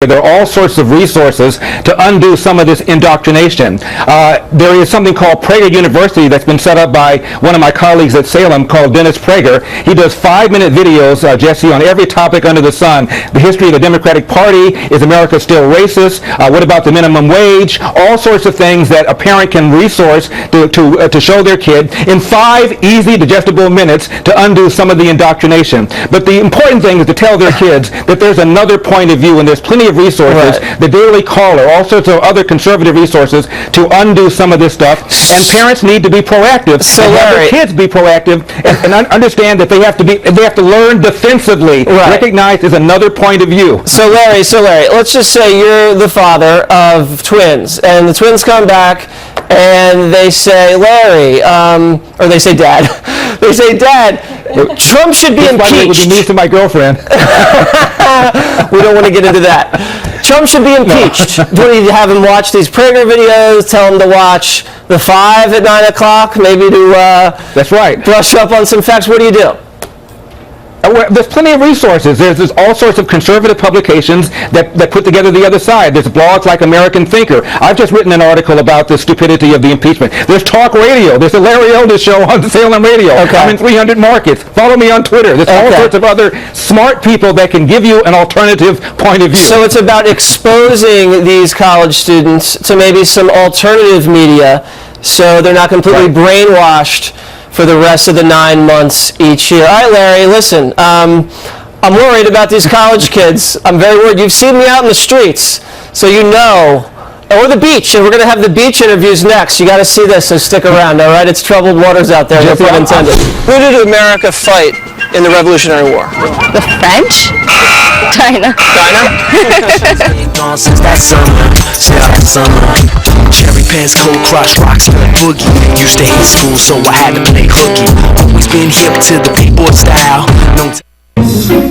There are all sorts of resources to undo some of this indoctrination. There is something called Prager University that's been set up by one of my colleagues at Salem called Dennis Prager. He does 5-minute videos, Jesse, on every topic under the sun. The history of the Democratic Party. Is America still racist? What about the minimum wage? All sorts of things that a parent can resource to show their kid in 5 easy, digestible minutes to undo some of the indoctrination. But the important thing is to tell their kids that there's another point of view, and there's plenty of resources, right. The Daily Caller, all sorts of other conservative resources to undo some of this stuff. And parents need to be proactive. So and have their kids be proactive and understand that they have to learn defensively. Right. Recognized as another point of view. So Larry, let's just say you're the father of twins, and the twins come back and they say, Larry, or they say Dad. They say, Dad, Trump should be impeached. Would be niece to my girlfriend. We don't want to get into that. Trump should be impeached. Do you have him watch these Prager videos? Tell him to watch The Five at 9 o'clock, maybe to that's right. Brush up on some facts. What do you do? There's plenty of resources. There's all sorts of conservative publications that put together the other side. There's blogs like American Thinker. I've just written an article about the stupidity of the impeachment. There's talk radio. There's the Larry Elder Show on Salem Radio. Okay. I'm in 300 markets. Follow me on Twitter. There's all sorts of other smart people that can give you an alternative point of view. So it's about exposing these college students to maybe some alternative media so they're not completely brainwashed for the rest of the 9 months each year. All right, Larry, listen, I'm worried about these college kids. I'm very worried. You've seen me out in the streets, so you know. Or the beach, and we're going to have the beach interviews next. You got to see this, so stick around, all right? It's troubled waters out there, no pun intended. Who did America fight in the Revolutionary War? The French? China. Cherry pants, cold crush, rocks, boogie. Used to hate school, so I had to play hooky. Always been hip to the b-boy style.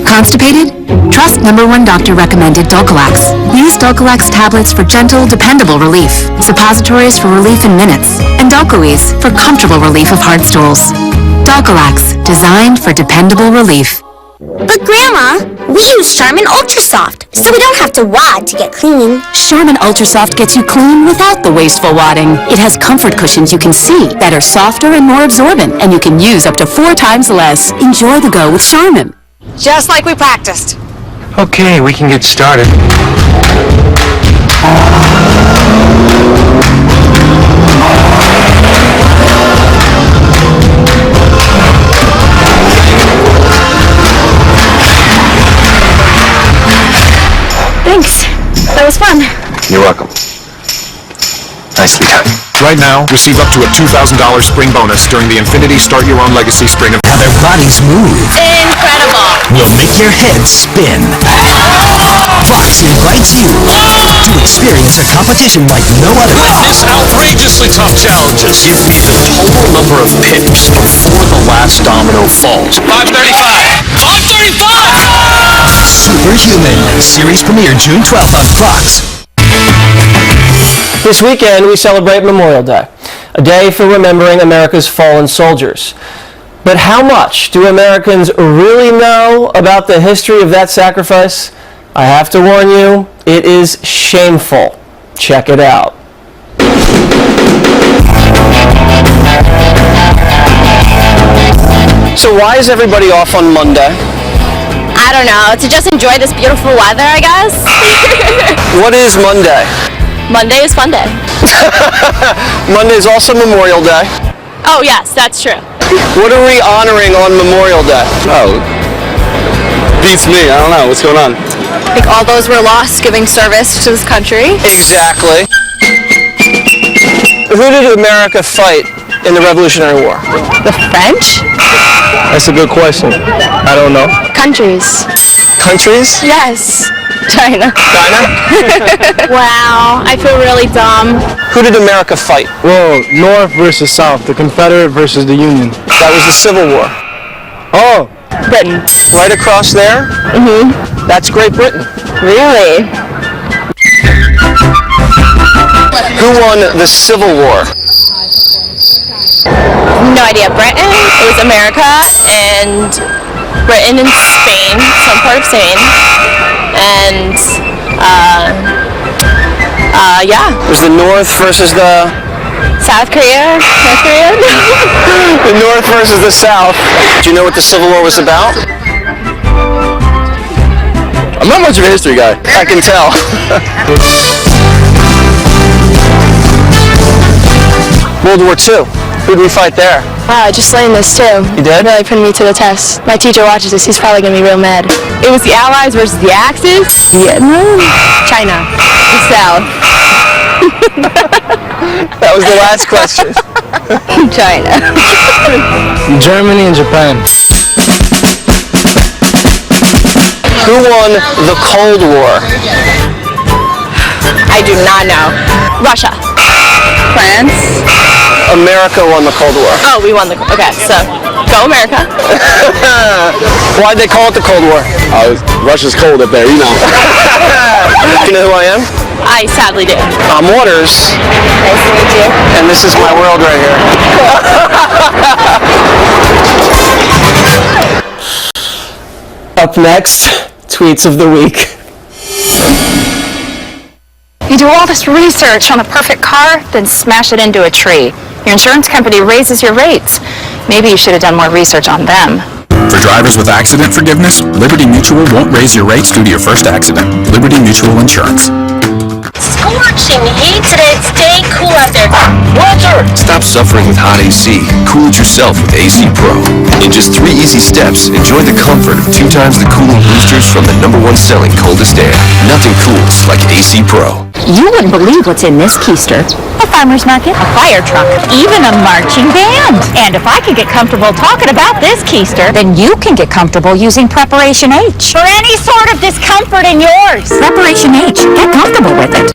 Constipated? Trust #1 doctor recommended Dulcolax. Use Dulcolax tablets for gentle, dependable relief, suppositories for relief in minutes, and Dulcoes for comfortable relief of hard stools. Dulcolax, designed for dependable relief. But Grandma, we use Charmin Ultra Soft, so we don't have to wad to get clean. Charmin Ultra Soft gets you clean without the wasteful wadding. It has comfort cushions you can see that are softer and more absorbent, and you can use up to 4 times less. Enjoy the go with Charmin. Just like we practiced. Okay, we can get started. Thanks. That was fun. You're welcome. Nicely done. Right now, receive up to a $2,000 spring bonus during the Infinity Start Your Own Legacy Spring of... How their bodies move Incredible. will make your head spin. Fox invites you to experience a competition like no other. Witness outrageously tough challenges. Give me the total number of pips before the last domino falls. 535! 535! Superhuman, series premiere June 12th on Fox. This weekend, we celebrate Memorial Day, a day for remembering America's fallen soldiers. But how much do Americans really know about the history of that sacrifice? I have to warn you, it is shameful. Check it out. So why is everybody off on Monday? I don't know, to just enjoy this beautiful weather, I guess. What is Monday? Monday is fun day. Monday is also Memorial Day. Oh yes, that's true. What are we honoring on Memorial Day? Oh, beats me. I don't know. What's going on? Like all those were lost giving service to this country. Exactly. Who did America fight in the Revolutionary War? The French? That's a good question. I don't know. Countries. Countries? Yes. China. Wow, I feel really dumb. Who did America fight? Well, North versus South, the Confederate versus the Union. That was the Civil War. Oh! Britain. Right across there? Mm-hmm. That's Great Britain. Really? Who won the Civil War? No idea. Britain? It was America and Britain and Spain, some part of Spain, and Yeah. It was the North versus the... South Korea? North Korea? The North versus the South. Do you know what the Civil War was about? I'm not much of a history guy. I can tell. World War II. Who'd we fight there? Wow, I just learned this too. You did? Really putting me to the test. My teacher watches this, he's probably gonna be real mad. It was the Allies versus the Axis? Vietnam? China. The South. That was the last question. China. Germany and Japan. Who won the Cold War? I do not know. Russia. France. America won the Cold War. Oh, we won the... Okay, so go America. Why'd they call it the Cold War? Russia's cold up there, you know. Do you know who I am? I sadly do. I'm Waters. Nice to meet you. And this is my world right here. Up next, tweets of the week. You do all this research on a perfect car, then smash it into a tree. Your insurance company raises your rates. Maybe you should have done more research on them. For drivers with accident forgiveness, Liberty Mutual won't raise your rates due to your first accident. Liberty Mutual Insurance. Scorching heat today. Stay cool out there. Stop suffering with hot AC. Cool it yourself with AC Pro. In just 3 easy steps, enjoy the comfort of 2 times the cooling boosters from the #1 selling coldest air. Nothing cools like AC Pro. You wouldn't believe what's in this keister. A farmer's market, a fire truck, even a marching band. And if I can get comfortable talking about this keister, then you can get comfortable using Preparation H for any sort of discomfort in yours. Preparation H. Get comfortable with it.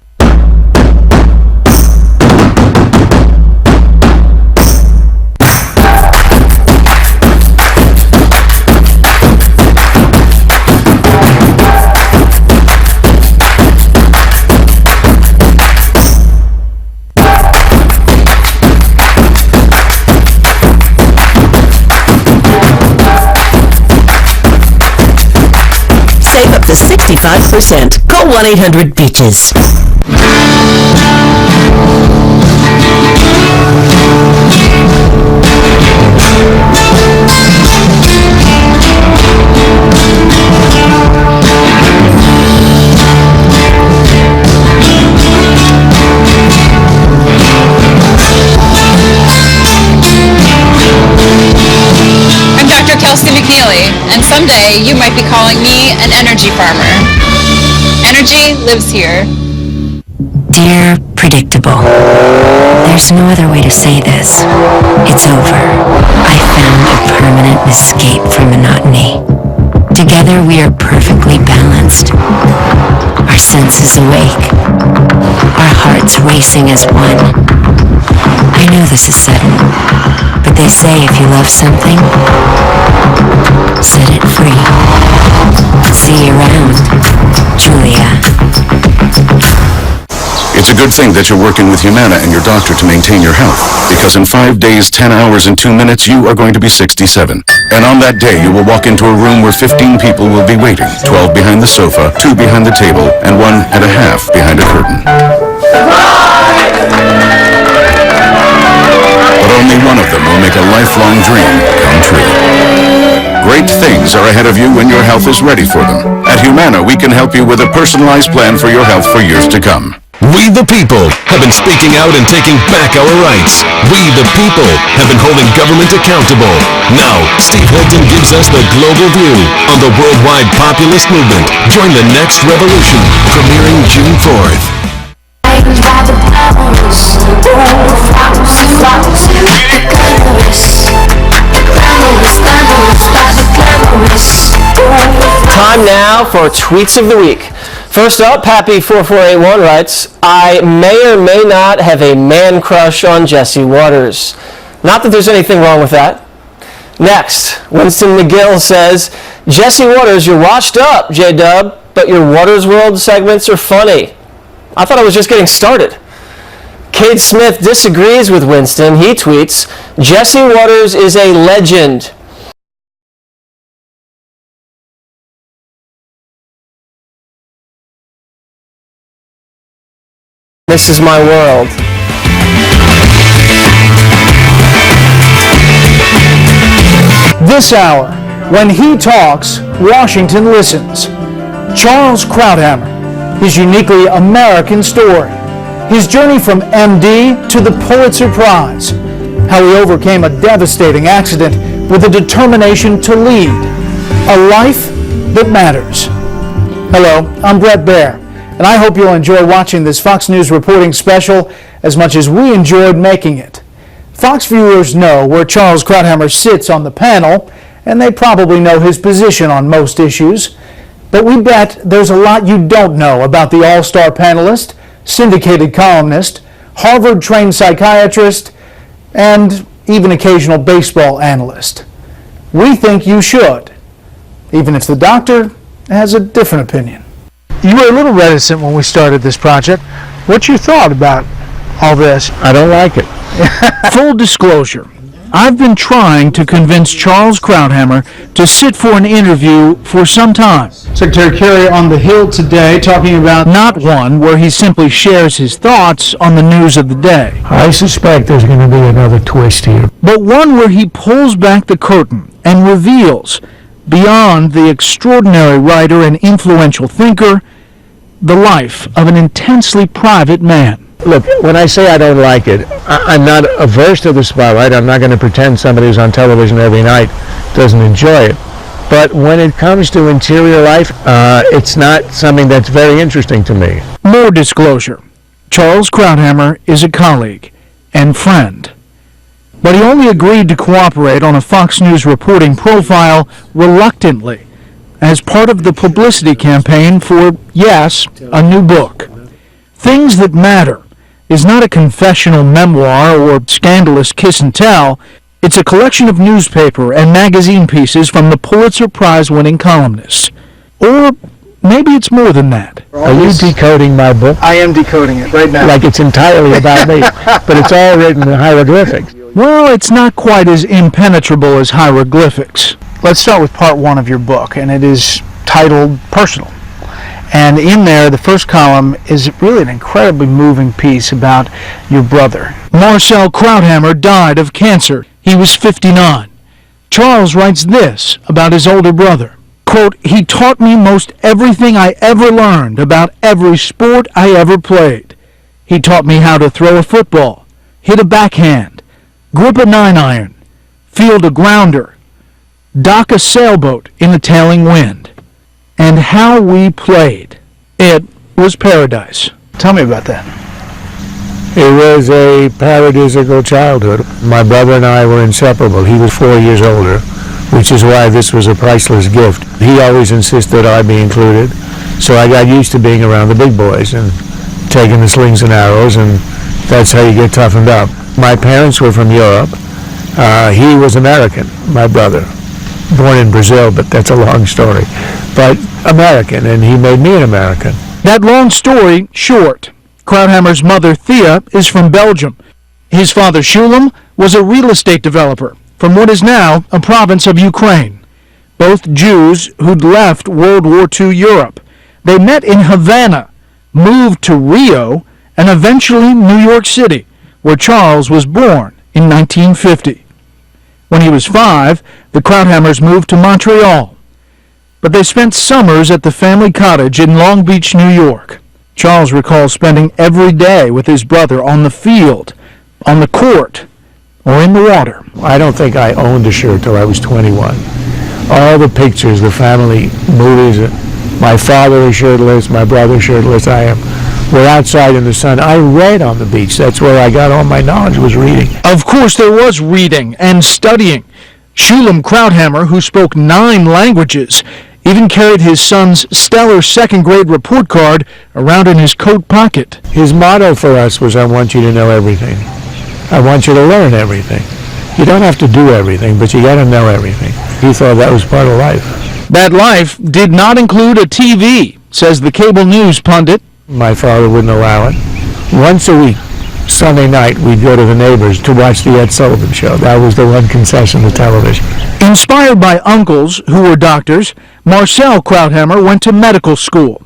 Save up to 65%. Call 1-800-BEACHES. I'm Dr. Kelsey McNeely, and someday you might be calling me an energy farmer. Energy lives here. Dear Predictable, there's no other way to say this. It's over. I found a permanent escape from monotony. Together we are perfectly balanced. Our senses awake. Our hearts racing as one. I know this is sudden, but they say if you love something, set it free. See you around, Julia. It's a good thing that you're working with Humana and your doctor to maintain your health, because in 5 days, 10 hours, and 2 minutes, you are going to be 67. And on that day, you will walk into a room where 15 people will be waiting, 12 behind the sofa, 2 behind the table, and 1.5 behind a curtain. But only one of them will make a lifelong dream come true. Great things are ahead of you when your health is ready for them. At Humana, we can help you with a personalized plan for your health for years to come. We the people have been speaking out and taking back our rights. We the people have been holding government accountable. Now, Steve Hilton gives us the global view on the worldwide populist movement. Join the next revolution, premiering June 4th. Time now for Tweets of the Week. First up, Pappy4481 writes, I may or may not have a man crush on Jesse Waters. Not that there's anything wrong with that. Next, Winston McGill says, Jesse Waters, you're washed up, J-Dub, but your Waters World segments are funny. I thought I was just getting started. Cade Smith disagrees with Winston. He tweets, Jesse Waters is a legend. This is my world. This hour, when he talks, Washington listens. Charles Krauthammer, his uniquely American story, his journey from MD to the Pulitzer Prize, how he overcame a devastating accident with a determination to lead, a life that matters. Hello, I'm Brett Baer, and I hope you'll enjoy watching this Fox News reporting special as much as we enjoyed making it. Fox viewers know where Charles Krauthammer sits on the panel, and they probably know his position on most issues. But we bet there's a lot you don't know about the all-star panelist, syndicated columnist, Harvard-trained psychiatrist, and even occasional baseball analyst. We think you should, even if the doctor has a different opinion. You were a little reticent when we started this project. What's your thought about all this? I don't like it. Full disclosure, I've been trying to convince Charles Krauthammer to sit for an interview for some time. Secretary Kerry on the Hill today talking about not one where he simply shares his thoughts on the news of the day. I suspect there's going to be another twist here. But one where he pulls back the curtain and reveals, beyond the extraordinary writer and influential thinker, the life of an intensely private man. Look, when I say I don't like it, I'm not averse to the spotlight. I'm not going to pretend somebody who's on television every night doesn't enjoy it. But when it comes to interior life, it's not something that's very interesting to me. More disclosure. Charles Krauthammer is a colleague and friend. But he only agreed to cooperate on a Fox News reporting profile reluctantly as part of the publicity campaign for, yes, a new book. Things That Matter is not a confessional memoir or scandalous kiss and tell. It's a collection of newspaper and magazine pieces from the Pulitzer Prize-winning columnists. Or maybe it's more than that. Are you decoding my book? I am decoding it right now. Like it's entirely about me, but it's all written in hieroglyphics. Well, it's not quite as impenetrable as hieroglyphics. Let's start with part one of your book, and it is titled Personal. And in there, the first column is really an incredibly moving piece about your brother. Marcel Krauthammer died of cancer. He was 59. Charles writes this about his older brother. Quote, "He taught me most everything I ever learned about every sport I ever played. He taught me how to throw a football, hit a backhand, grip a 9-iron, field a grounder, dock a sailboat in a tailing wind. And how we played. It was paradise." Tell me about that. It was a paradisiacal childhood. My brother and I were inseparable. He was 4 years older, which is why this was a priceless gift. He always insisted I be included, so I got used to being around the big boys and taking the slings and arrows, and that's how you get toughened up. My parents were from Europe. He was American, my brother. Born in Brazil, but that's a long story. But American, and he made me an American. That long story short. Krauthammer's mother, Thea, is from Belgium. His father, Shulam, was a real estate developer from what is now a province of Ukraine. Both Jews who'd left World War II Europe. They met in Havana, moved to Rio, and eventually New York City, where Charles was born in 1950. When he was 5, the Krauthammers moved to Montreal. But they spent summers at the family cottage in Long Beach, New York. Charles recalls spending every day with his brother on the field, on the court, or in the water. I don't think I owned a shirt till I was 21. All the pictures, the family movies, my father is shirtless, my brother shirtless, we're outside in the sun. I read on the beach. That's where I got all my knowledge, was reading. Of course there was reading and studying. Shulam Krauthammer, who spoke 9 languages, even carried his son's stellar second-grade report card around in his coat pocket. His motto for us was, I want you to know everything. I want you to learn everything. You don't have to do everything, but you got to know everything. He thought that was part of life. That life did not include a TV, says the cable news pundit. My father wouldn't allow it. Once a week, Sunday night, we'd go to the neighbors to watch the Ed Sullivan Show. That was the one concession to television. Inspired by uncles who were doctors, Marcel Krauthammer went to medical school.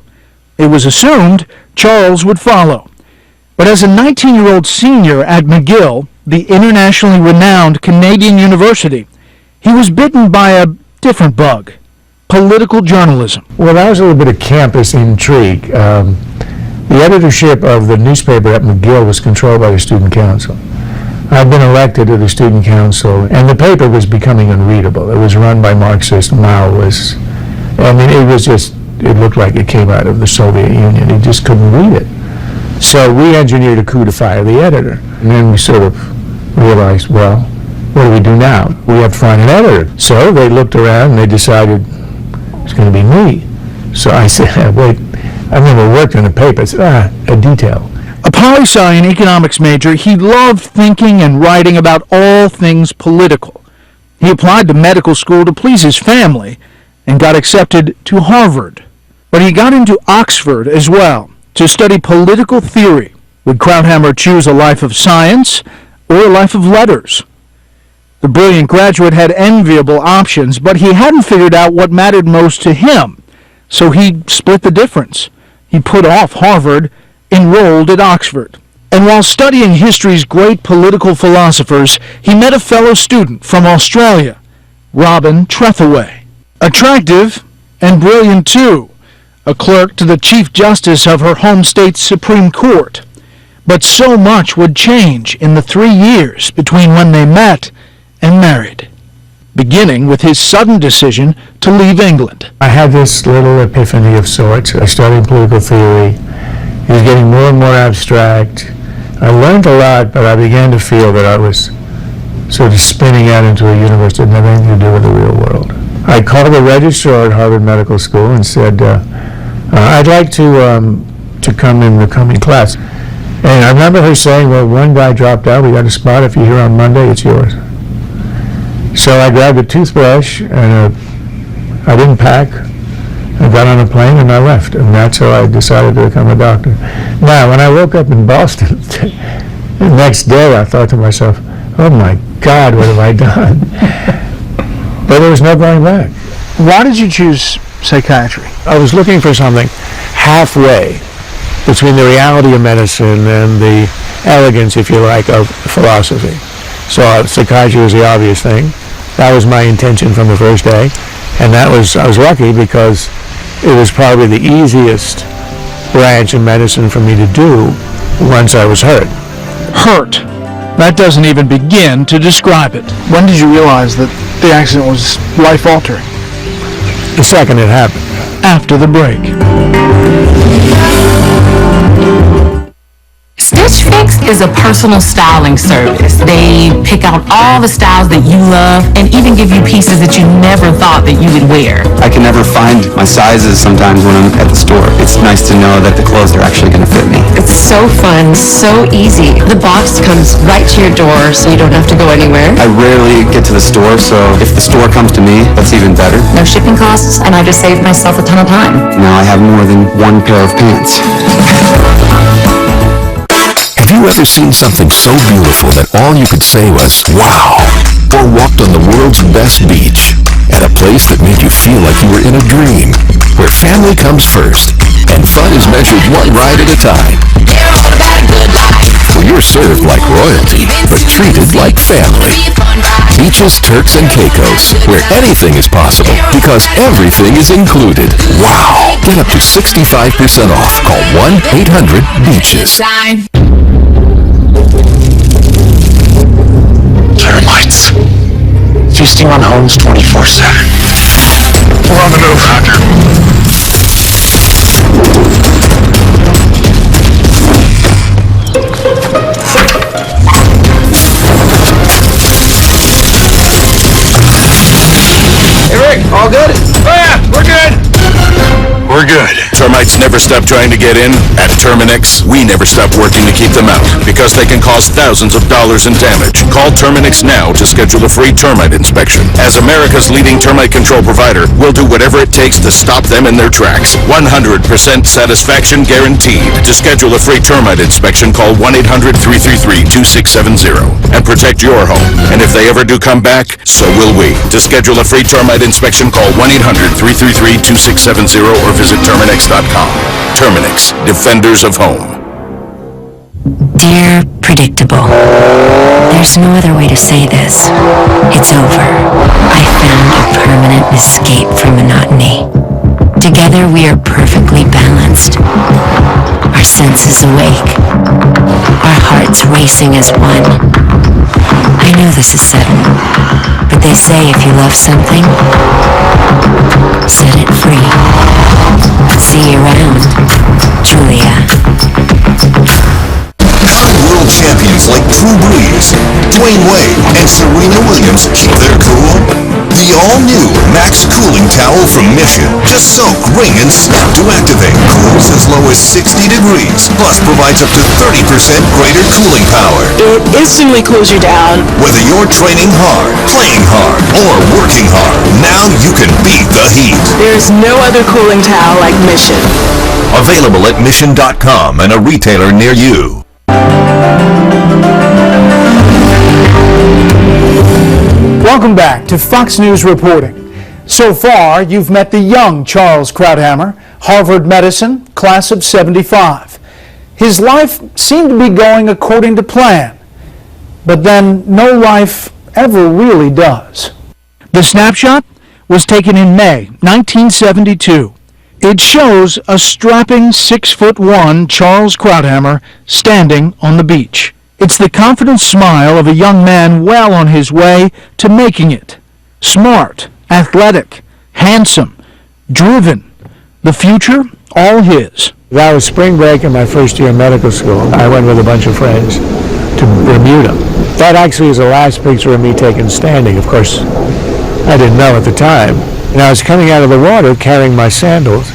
It was assumed Charles would follow. But as a 19-year-old senior at McGill, the internationally renowned Canadian university, he was bitten by a different bug: political journalism. Well, that was a little bit of campus intrigue. The editorship of the newspaper at McGill was controlled by the student council. I'd been elected to the student council, and the paper was becoming unreadable. It was run by Marxist Maoists. I mean, it looked like it came out of the Soviet Union. You just couldn't read it. So we engineered a coup to fire the editor. And then we sort of realized, well, what do we do now? We have to find an editor. So they looked around and they decided it's going to be me. So I said, wait, I've never worked in a paper. I said, a detail. A poli-sci and economics major, he loved thinking and writing about all things political. He applied to medical school to please his family and got accepted to Harvard. But he got into Oxford as well to study political theory. Would Krauthammer choose a life of science or a life of letters? The brilliant graduate had enviable options, but he hadn't figured out what mattered most to him, so he split the difference. He put off Harvard, enrolled at Oxford. And while studying history's great political philosophers, he met a fellow student from Australia, Robin Trethewey. Attractive and brilliant too, a clerk to the Chief Justice of her home state's Supreme Court. But so much would change in the 3 years between when they met and married, beginning with his sudden decision to leave England. I had this little epiphany of sorts. I studied political theory. It was getting more and more abstract. I learned a lot, but I began to feel that I was sort of spinning out into a universe that didn't have anything to do with the real world. I called the registrar at Harvard Medical School and said, I'd like to come in the coming class. And I remember her saying, well, one guy dropped out. We got a spot. If you're here on Monday, it's yours. So I grabbed a toothbrush, and I didn't pack. I got on a plane, and I left. And that's how I decided to become a doctor. Now, when I woke up in Boston, the next day I thought to myself, oh, my God, what have I done? But there was no going back. Why did you choose psychiatry? I was looking for something halfway between the reality of medicine and the elegance, if you like, of philosophy. So psychiatry was the obvious thing. That was my intention from the first day. And I was lucky because it was probably the easiest branch of medicine for me to do once I was hurt. Hurt. That doesn't even begin to describe it. When did you realize that the accident was life-altering? The second it happened. After the break. Stitch Fix is a personal styling service. They pick out all the styles that you love and even give you pieces that you never thought that you would wear. I can never find my sizes sometimes when I'm at the store. It's nice to know that the clothes are actually going to fit me. It's so fun, so easy. The box comes right to your door, so you don't have to go anywhere. I rarely get to the store, so if the store comes to me, that's even better. No shipping costs, and I just saved myself a ton of time. Now I have more than one pair of pants. Have you ever seen something so beautiful that all you could say was, wow? Or walked on the world's best beach at a place that made you feel like you were in a dream, where family comes first and fun is measured one ride at a time? Where you're served like royalty, but treated like family. Beaches, Turks, and Caicos, where anything is possible because everything is included. Wow! Get up to 65% off. Call 1-800-BEACHES. Termites. Feasting on homes 24/7. We're on the move, Roger. Hey Rick, all good? Oh yeah, we're good. We're good. Termites never stop trying to get in. At Terminix, we never stop working to keep them out because they can cause thousands of dollars in damage. Call Terminix now to schedule a free termite inspection. As America's leading termite control provider, we'll do whatever it takes to stop them in their tracks. 100% satisfaction guaranteed. To schedule a free termite inspection, call 1-800-333-2670 and protect your home. And if they ever do come back, so will we. To schedule a free termite inspection, call 1-800-333-2670 or visit Terminix.com. Terminix, Defenders of Home. Dear Predictable, there's no other way to say this. It's over. I found a permanent escape from monotony. Together we are perfectly balanced. Our senses awake. Our hearts racing as one. I know this is sudden, but they say if you love something, set it free. See you around, Julia. How do world champions like Drew Brees, Dwayne Wade, and Serena Williams keep their cool? The all-new Max Cooling Towel from Mission. Just soak, wring, and snap to activate. Cools as low as 60 degrees, plus provides up to 30% greater cooling power. It instantly cools you down. Whether you're training hard, playing hard, or working hard, now you can beat the heat. There's no other cooling towel like Mission. Available at Mission.com and a retailer near you. Welcome back to Fox News Reporting. So far, you've met the young Charles Krauthammer, Harvard Medicine, class of '75. His life seemed to be going according to plan, but then no life ever really does. The snapshot was taken in May 1972. It shows a strapping 6'1" Charles Krauthammer standing on the beach. It's the confident smile of a young man well on his way to making it. Smart, athletic, handsome, driven. The future, all his. That was spring break in my first year of medical school. I went with a bunch of friends to Bermuda. That actually is the last picture of me taken standing. Of course, I didn't know at the time. And I was coming out of the water carrying my sandals.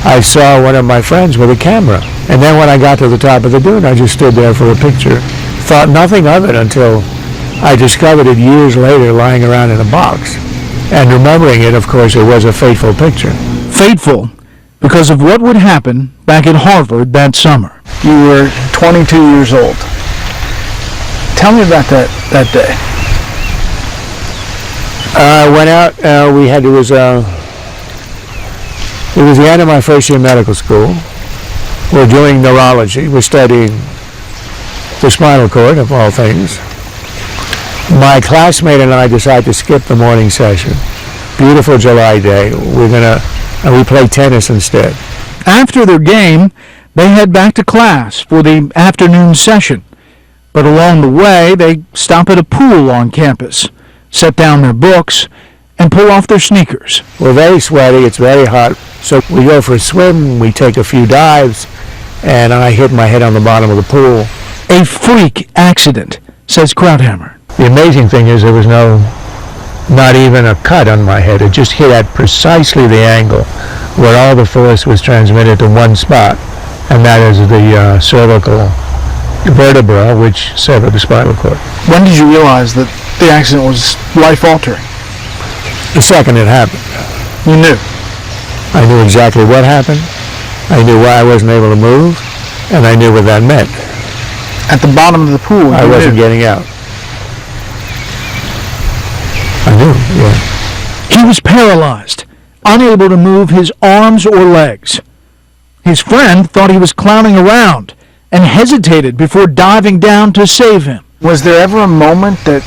I saw one of my friends with a camera. And then when I got to the top of the dune, I just stood there for a picture. Thought nothing of it until I discovered it years later lying around in a box. And remembering it, of course, it was a fateful picture. Fateful because of what would happen back at Harvard that summer. You were 22 years old. Tell me about that day. I went out, it was the end of my first year of medical school. We're doing neurology. We're studying the spinal cord, of all things. My classmate and I decided to skip the morning session. Beautiful July day. We play tennis instead. After their game, they head back to class for the afternoon session. But along the way, they stop at a pool on campus, set down their books, and pull off their sneakers. We're very sweaty. It's very hot. So we go for a swim. We take a few dives, and I hit my head on the bottom of the pool. A freak accident, says Krauthammer. The amazing thing is there was not even a cut on my head. It just hit at precisely the angle where all the force was transmitted to one spot, and that is the cervical vertebra, which severed the spinal cord. When did you realize that the accident was life-altering? The second it happened. You knew? I knew exactly what happened. I knew why I wasn't able to move, and I knew what that meant. At the bottom of the pool, I wasn't getting out. I knew, yeah. He was paralyzed, unable to move his arms or legs. His friend thought he was clowning around and hesitated before diving down to save him. Was there ever a moment that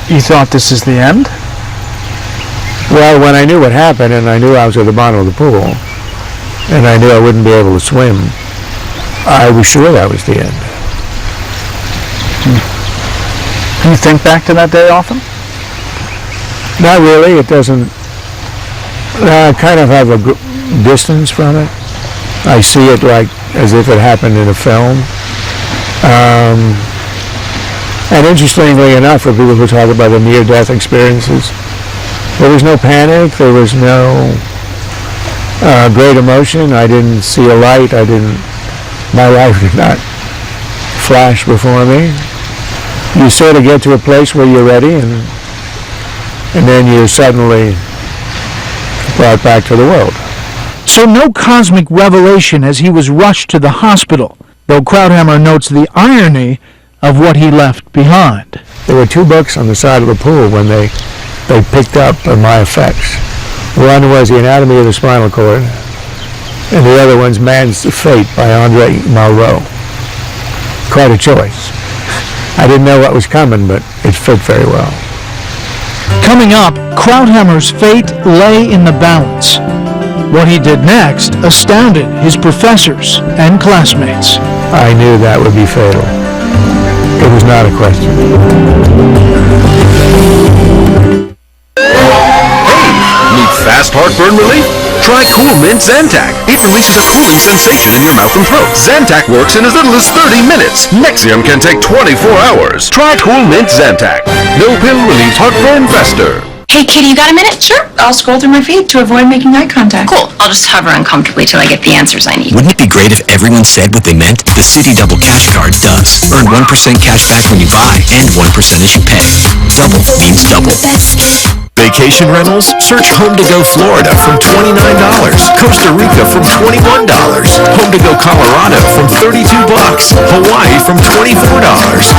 you thought this is the end? Well, when I knew what happened and I knew I was at the bottom of the pool and I knew I wouldn't be able to swim, I was sure that was the end. Do you think back to that day often? Not really. It doesn't. I kind of have a distance from it. I see it like as if it happened in a film. And interestingly enough, for people who talk about the near-death experiences, there was no panic. There was no great emotion. I didn't see a light. My life did not flash before me. You sort of get to a place where you're ready, and then you're suddenly brought back to the world. So no cosmic revelation as he was rushed to the hospital, though Krauthammer notes the irony of what he left behind. There were 2 books on the side of the pool when they picked up my effects. One was The Anatomy of the Spinal Cord, and the other one's Man's Fate by Andre Malraux. quite a choice. I didn't know what was coming, but it fit very well. Coming up, Krauthammer's fate lay in the balance. What he did next astounded his professors and classmates. I knew that would be fatal. It was not a question. Need fast heartburn relief? Try Cool Mint Zantac. It releases a cooling sensation in your mouth and throat. Zantac works in as little as 30 minutes. Nexium can take 24 hours. Try Cool Mint Zantac. No pill relieves heartburn faster. Hey, Kitty, you got a minute? Sure. I'll scroll through my feed to avoid making eye contact. Cool. I'll just hover uncomfortably till I get the answers I need. Wouldn't it be great if everyone said what they meant? The Citi Double Cash Card does. Earn 1% cash back when you buy and 1% as you pay. Double means double. Vacation rentals? Search Home to Go Florida from $29. Costa Rica from $21. Home to Go Colorado from $32. Hawaii from $24.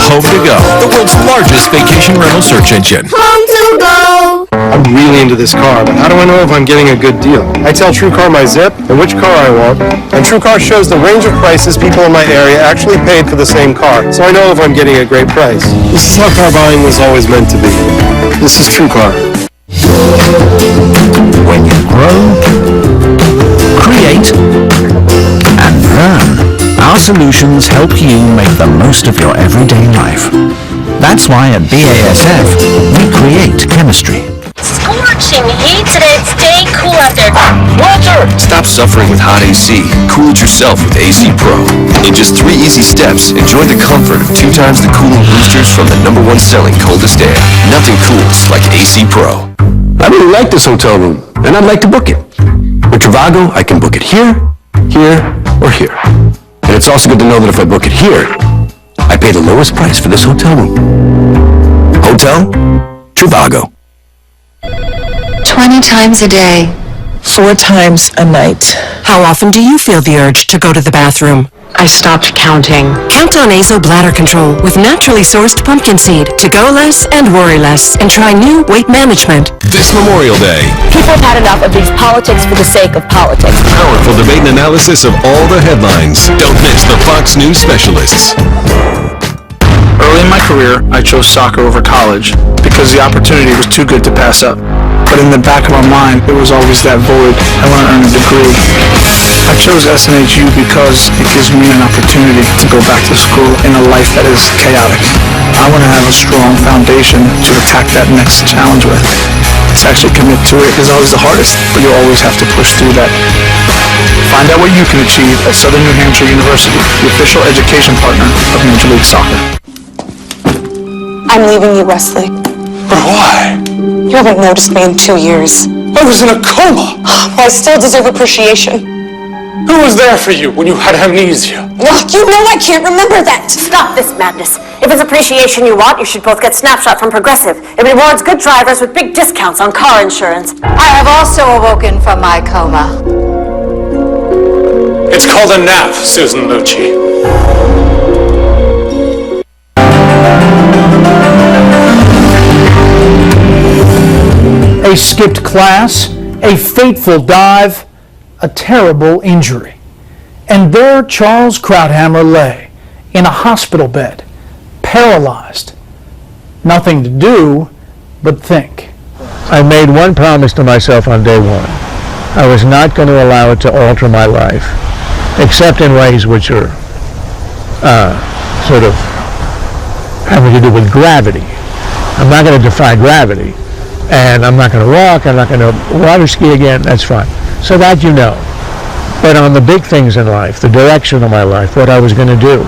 Home to Go, the world's largest vacation rental search engine. Home to go. I'm really into this car, but how do I know if I'm getting a good deal? I tell TrueCar my zip and which car I want, and TrueCar shows the range of prices people in my area actually paid for the same car, so I know if I'm getting a great price. This is how car buying was always meant to be. This is TrueCar. When you grow, create, and learn, our solutions help you make the most of your everyday life. That's why at BASF, we create chemistry. Scorching heat today. Stay cool out there. Walter! Stop suffering with hot AC. Cool it yourself with AC Pro. In just 3 easy steps, enjoy the comfort of 2 times the cooling boosters from the #1 selling coldest air. Nothing cools like AC Pro. I really like this hotel room, and I'd like to book it. With Trivago, I can book it here, here, or here. And it's also good to know that if I book it here, I pay the lowest price for this hotel room. Hotel Trivago. 20 times a day. 4 times a night. How often do you feel the urge to go to the bathroom? I stopped counting. Count on Azo Bladder Control with naturally sourced pumpkin seed to go less and worry less, and try new weight management. This Memorial Day, People have had enough of these politics for the sake of politics. powerful debate and analysis of all the headlines. Don't miss the Fox News specialists. Early in my career, I chose soccer over college because the opportunity was too good to pass up. But in the back of my mind, there was always that void. I want to earn a degree. I chose SNHU because it gives me an opportunity to go back to school in a life that is chaotic. I want to have a strong foundation to attack that next challenge with. To actually commit to it is always the hardest, but you'll always have to push through that. Find out what you can achieve at Southern New Hampshire University, the official education partner of Major League Soccer. I'm leaving you, Wesley. But why? You haven't noticed me in 2 years. I was in a coma. Well, I still deserve appreciation. Who was there for you when you had amnesia? Well, you know I can't remember that. Stop this madness. If it's appreciation you want, you should both get Snapshot from Progressive. It rewards good drivers with big discounts on car insurance. I have also awoken from my coma. It's called a nap, Susan Lucci. A skipped class, a fateful dive, a terrible injury. And there Charles Krauthammer lay in a hospital bed, paralyzed. Nothing to do but think. I made one promise to myself on day one. I was not going to allow it to alter my life, except in ways which are sort of having to do with gravity. I'm not going to defy gravity, and I'm not going to walk, I'm not going to water ski again, that's fine. So that you know. But on the big things in life, the direction of my life, what I was going to do,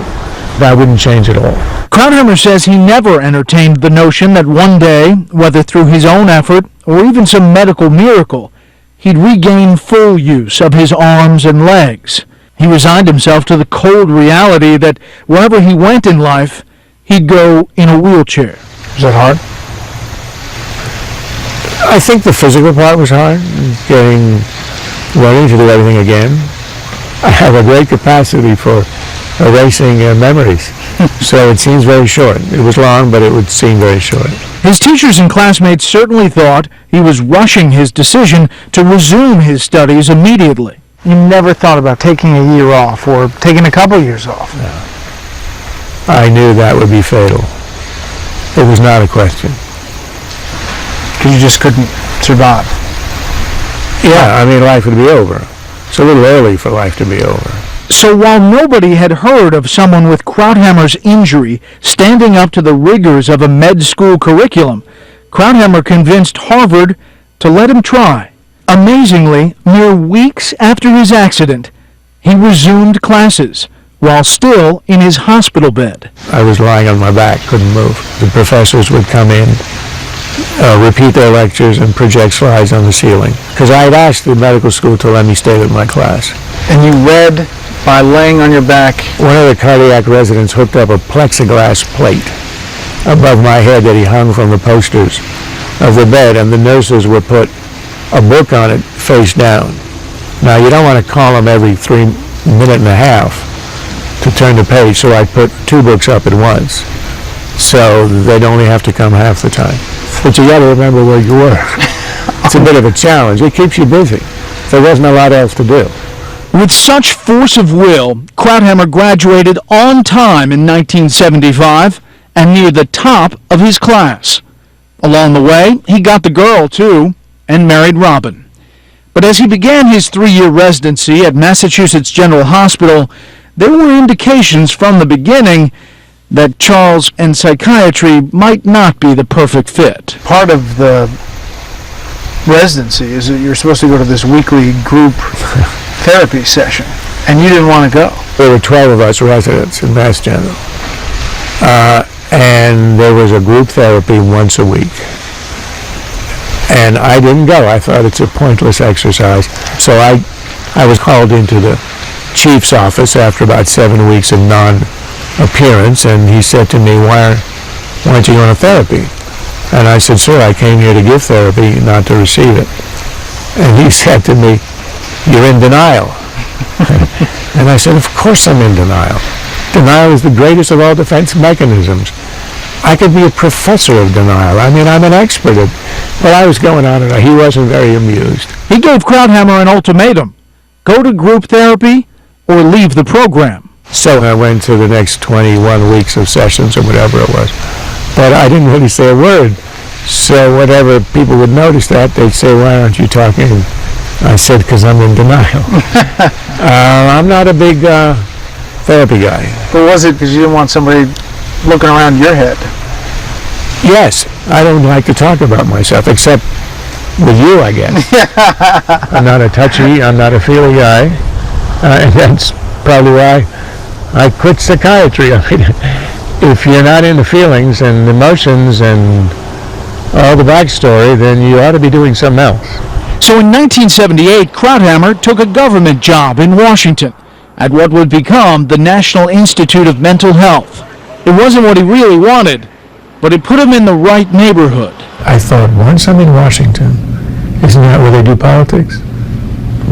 that wouldn't change at all. Krauthammer says he never entertained the notion that one day, whether through his own effort or even some medical miracle, he'd regain full use of his arms and legs. He resigned himself to the cold reality that wherever he went in life, he'd go in a wheelchair. Is that hard? I think the physical part was hard, learning to do everything again. I have a great capacity for erasing memories, so it seems very short. It was long, but it would seem very short. His teachers and classmates certainly thought he was rushing his decision to resume his studies immediately. You never thought about taking a year off or taking a couple years off? No. I knew that would be fatal. It was not a question. Because you just couldn't survive. Yeah, I mean, life would be over. It's a little early for life to be over. So while nobody had heard of someone with Krauthammer's injury standing up to the rigors of a med school curriculum, Krauthammer convinced Harvard to let him try. Amazingly, mere weeks after his accident, he resumed classes while still in his hospital bed. I was lying on my back, couldn't move. The professors would come in, repeat their lectures, and project slides on the ceiling. Because I had asked the medical school to let me stay with my class. And you read by laying on your back? One of the cardiac residents hooked up a plexiglass plate above my head that he hung from the posters of the bed, and the nurses would put a book on it face down. Now, you don't want to call them every minute and a half to turn the page, so I put 2 books up at once, so they'd only have to come half the time. But you got to remember where you were. It's a bit of a challenge. It keeps you busy. There wasn't a lot else to do. With such force of will, Krauthammer graduated on time in 1975 and near the top of his class. Along the way, he got the girl, too, and married Robin. But as he began his 3-year residency at Massachusetts General Hospital, there were indications from the beginning that Charles and psychiatry might not be the perfect fit. Part of the residency is that you're supposed to go to this weekly group therapy session, and you didn't want to go. There were 12 of us residents in Mass General, and there was a group therapy once a week. And I didn't go. I thought it's a pointless exercise. So I was called into the chief's office after about 7 weeks of non-appearance, and he said to me, why aren't you going to therapy? And I said, sir, I came here to give therapy, not to receive it. And he said to me, you're in denial. And I said, of course I'm in denial. Denial is the greatest of all defense mechanisms. I could be a professor of denial. I mean, I'm an expert at. But I was going on and on. He wasn't very amused. He gave Krauthammer an ultimatum. Go to group therapy or leave the program. So I went to the next 21 weeks of sessions or whatever it was. But I didn't really say a word. So whatever people would notice that, they'd say, why aren't you talking? I said, because I'm in denial. I'm not a big therapy guy. But was it because you didn't want somebody looking around your head? Yes. I don't like to talk about myself, except with you, I guess. I'm not a touchy, I'm not a feely guy. And that's probably why I quit psychiatry. I mean, if you're not into feelings and emotions and all the backstory, then you ought to be doing something else. So in 1978, Krauthammer took a government job in Washington at what would become the National Institute of Mental Health. It wasn't what he really wanted, but it put him in the right neighborhood. I thought, once I'm in Washington, isn't that where they do politics?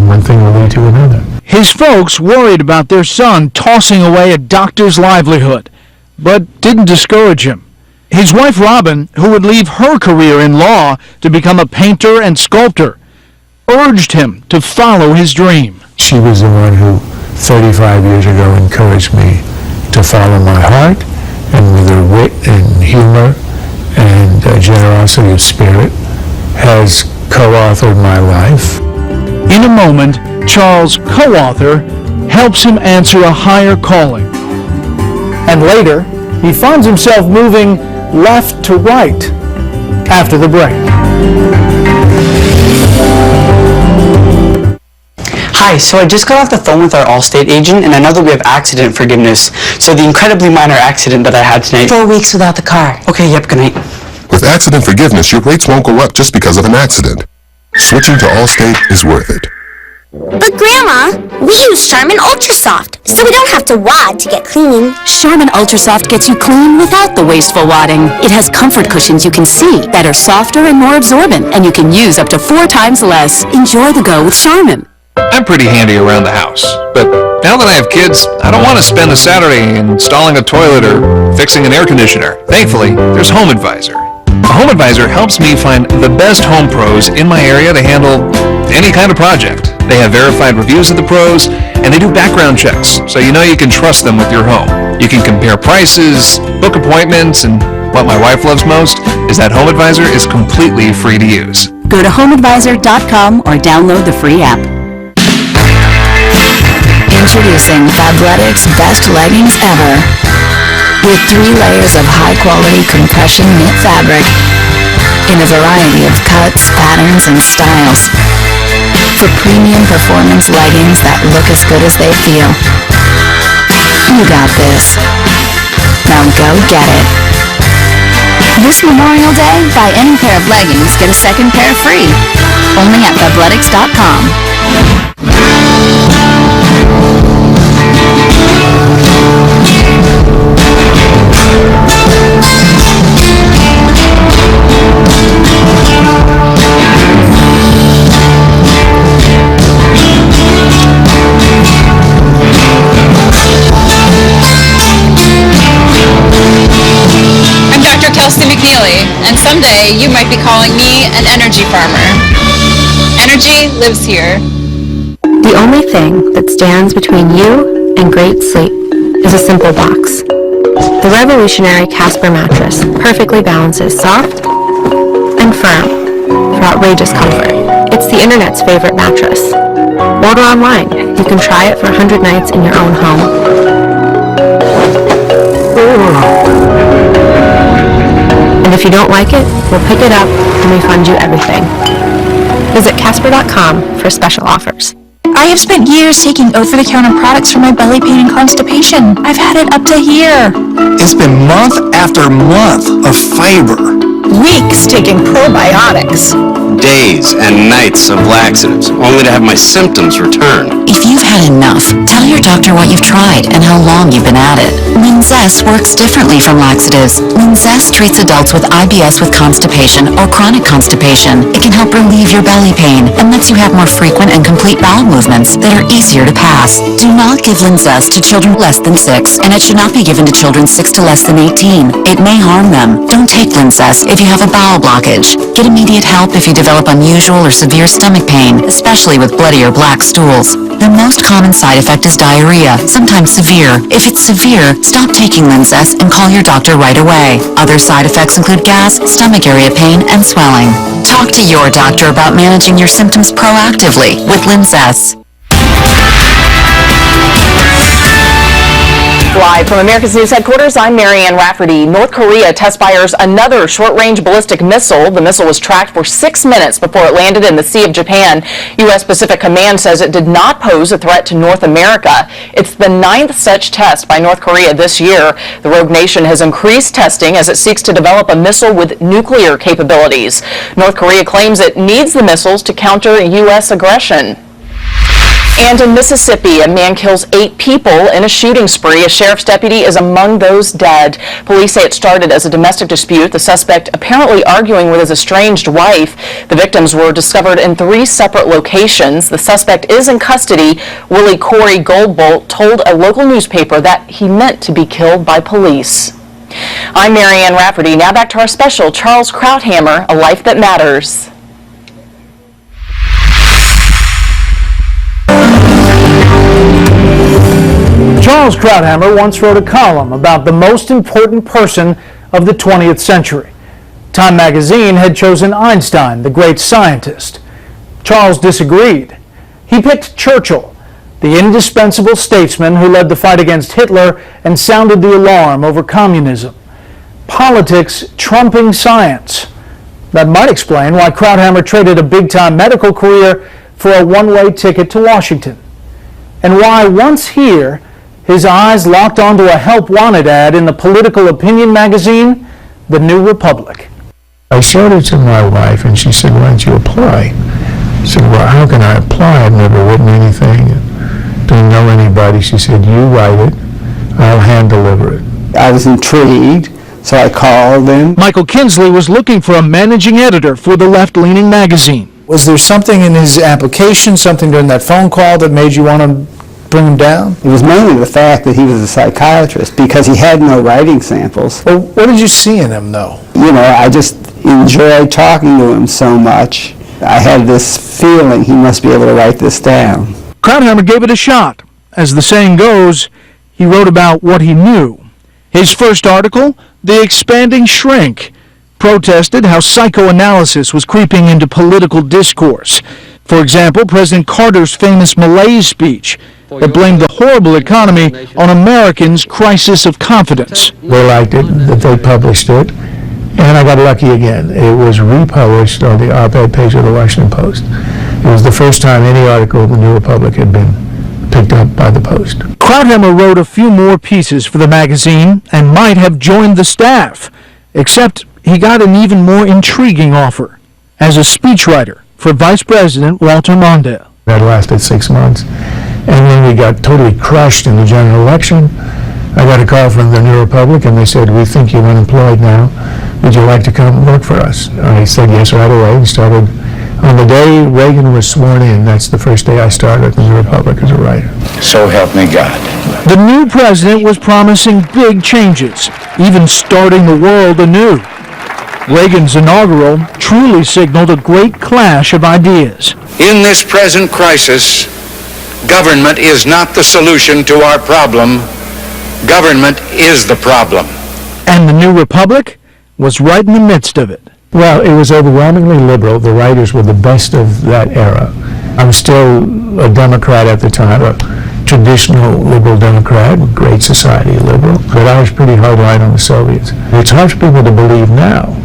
One thing will lead to another. His folks worried about their son tossing away a doctor's livelihood, but didn't discourage him. His wife Robin, who would leave her career in law to become a painter and sculptor, urged him to follow his dream. She was the one who, 35 years ago, encouraged me to follow my heart, and with her wit and humor and generosity of spirit, has co-authored my life. In a moment, Charles' co-author helps him answer a higher calling. And later, he finds himself moving left to right after the break. Hi, so I just got off the phone with our Allstate agent, and I know that we have accident forgiveness. So the incredibly minor accident that I had tonight... 4 weeks without the car. Okay, yep, good night. With accident forgiveness, your rates won't go up just because of an accident. Switching to Allstate is worth it. But Grandma, we use Charmin Ultra Soft, so we don't have to wad to get clean. Charmin Ultra Soft gets you clean without the wasteful wadding. It has comfort cushions you can see that are softer and more absorbent, and you can use up to 4 times less. Enjoy the go with Charmin. I'm pretty handy around the house, but now that I have kids, I don't want to spend a Saturday installing a toilet or fixing an air conditioner. Thankfully, there's Home Advisor. A home advisor helps me find the best home pros in my area to handle any kind of project. They have verified reviews of the pros, and they do background checks, so you know you can trust them with your home. You can compare prices, book appointments, and what my wife loves most is that Home Advisor is completely free to use. Go to homeadvisor.com or download the free app. Introducing Fabletics Best Leggings Ever. With 3 layers of high-quality compression knit fabric in a variety of cuts, patterns, and styles. For premium performance leggings that look as good as they feel. You got this. Now go get it. This Memorial Day, buy any pair of leggings, get a second pair free. Only at Fabletics.com. Kelsey McNeely, and someday you might be calling me an energy farmer. Energy lives here. The only thing that stands between you and great sleep is a simple box. The revolutionary Casper mattress perfectly balances soft and firm for outrageous comfort. It's the internet's favorite mattress. Order online. You can try it for 100 nights in your own home. And if you don't like it, we'll pick it up and refund you everything. Visit Casper.com for special offers. I have spent years taking over-the-counter products for my belly pain and constipation. I've had it up to here. It's been month after month of fiber. Weeks taking probiotics. Days and nights of laxatives, only to have my symptoms return. If you've had enough, tell your doctor what you've tried and how long you've been at it. Linzess works differently from laxatives. Linzess treats adults with IBS with constipation or chronic constipation. It can help relieve your belly pain and lets you have more frequent and complete bowel movements that are easier to pass. Do not give Linzess to children less than 6, and it should not be given to children 6 to less than 18. It may harm them. Don't take Linzess if you have a bowel blockage. Get immediate help if you develop unusual or severe stomach pain, especially with bloody or black stools. The most common side effect is diarrhea, sometimes severe. If it's severe, stop taking Linzess and call your doctor right away. Other side effects include gas, stomach area pain, and swelling. Talk to your doctor about managing your symptoms proactively with Linzess. Live from America's News Headquarters, I'm Marianne Rafferty. North Korea test fires another short-range ballistic missile. The missile was tracked for 6 minutes before it landed in the Sea of Japan. U.S. Pacific Command says it did not pose a threat to North America. It's the 9th such test by North Korea this year. The rogue nation has increased testing as it seeks to develop a missile with nuclear capabilities. North Korea claims it needs the missiles to counter U.S. aggression. And in Mississippi, a man kills 8 people in a shooting spree. A sheriff's deputy is among those dead. Police say it started as a domestic dispute, the suspect apparently arguing with his estranged wife. The victims were discovered in 3 separate locations. The suspect is in custody. Willie Corey Goldbolt told a local newspaper that he meant to be killed by police. I'm Marianne Rafferty. Now back to our special, Charles Krauthammer, A Life That Matters. Charles Krauthammer once wrote a column about the most important person of the 20th century. Time magazine had chosen Einstein, the great scientist. Charles disagreed. He picked Churchill, the indispensable statesman who led the fight against Hitler and sounded the alarm over communism. Politics trumping science. That might explain why Krauthammer traded a big-time medical career for a one-way ticket to Washington. And why, once here, his eyes locked onto a help wanted ad in the political opinion magazine, The New Republic. I showed it to my wife and she said, why don't you apply? I said, well, how can I apply? I've never written anything, don't know anybody. She said, you write it, I'll hand deliver it. I was intrigued, so I called him. Michael Kinsley was looking for a managing editor for the left-leaning magazine. Was there something in his application, something during that phone call that made you want to bring him down? It was mainly the fact that he was a psychiatrist because he had no writing samples. Well, what did you see in him, though? I just enjoyed talking to him so much. I had this feeling he must be able to write this down. Krauthammer gave it a shot. As the saying goes, he wrote about what he knew. His first article, The Expanding Shrink, protested how psychoanalysis was creeping into political discourse. For example, President Carter's famous malaise speech that blamed the horrible economy on Americans' crisis of confidence. They liked it, that they published it, and I got lucky again. It was republished on the op-ed page of the Washington Post. It was the first time any article in the New Republic had been picked up by the Post. Krauthammer wrote a few more pieces for the magazine and might have joined the staff, except he got an even more intriguing offer as a speechwriter for Vice President Walter Mondale. That lasted 6 months, and then we got totally crushed in the general election. I got a call from the New Republic, and they said, "We think you're unemployed now. Would you like to come work for us?" I said yes right away and started. On the day Reagan was sworn in, that's the first day I started at the New Republic as a writer. So help me God. The new president was promising big changes, even starting the world anew. Reagan's inaugural truly signaled a great clash of ideas. In this present crisis, government is not the solution to our problem. Government is the problem. And the New Republic was right in the midst of it. Well, it was overwhelmingly liberal. The writers were the best of that era. I was still a Democrat at the time, a traditional liberal Democrat, Great Society liberal, but I was pretty hard right on the Soviets. It's hard for people to believe now,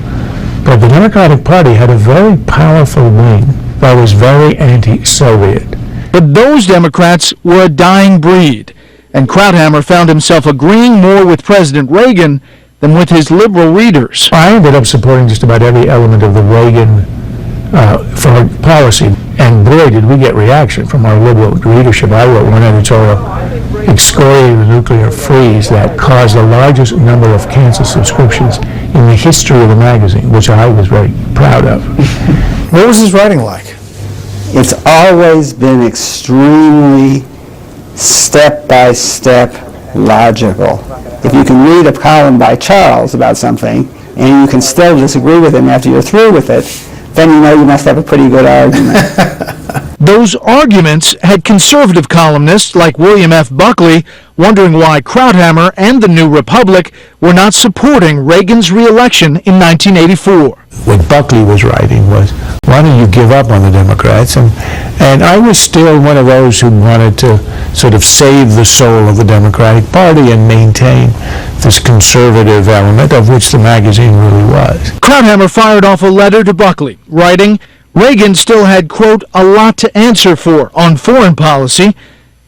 but the Democratic Party had a very powerful wing that was very anti-Soviet. But those Democrats were a dying breed, and Krauthammer found himself agreeing more with President Reagan than with his liberal readers. I ended up supporting just about every element of the Reagan foreign policy, and boy, did we get reaction from our liberal readership. I wrote one editorial excoriating the nuclear freeze that caused the largest number of cancer subscriptions in the history of the magazine, which I was very proud of. What was his writing like? It's always been extremely step-by-step logical. If you can read a column by Charles about something and you can still disagree with him after you're through with it, then you know you must have a pretty good argument. Those arguments had conservative columnists like William F. Buckley wondering why Krauthammer and the New Republic were not supporting Reagan's re-election in 1984. What Buckley was writing was, why don't you give up on the Democrats? And I was still one of those who wanted to sort of save the soul of the Democratic Party and maintain this conservative element of which the magazine really was. Krauthammer fired off a letter to Buckley, writing, Reagan still had, quote, a lot to answer for on foreign policy,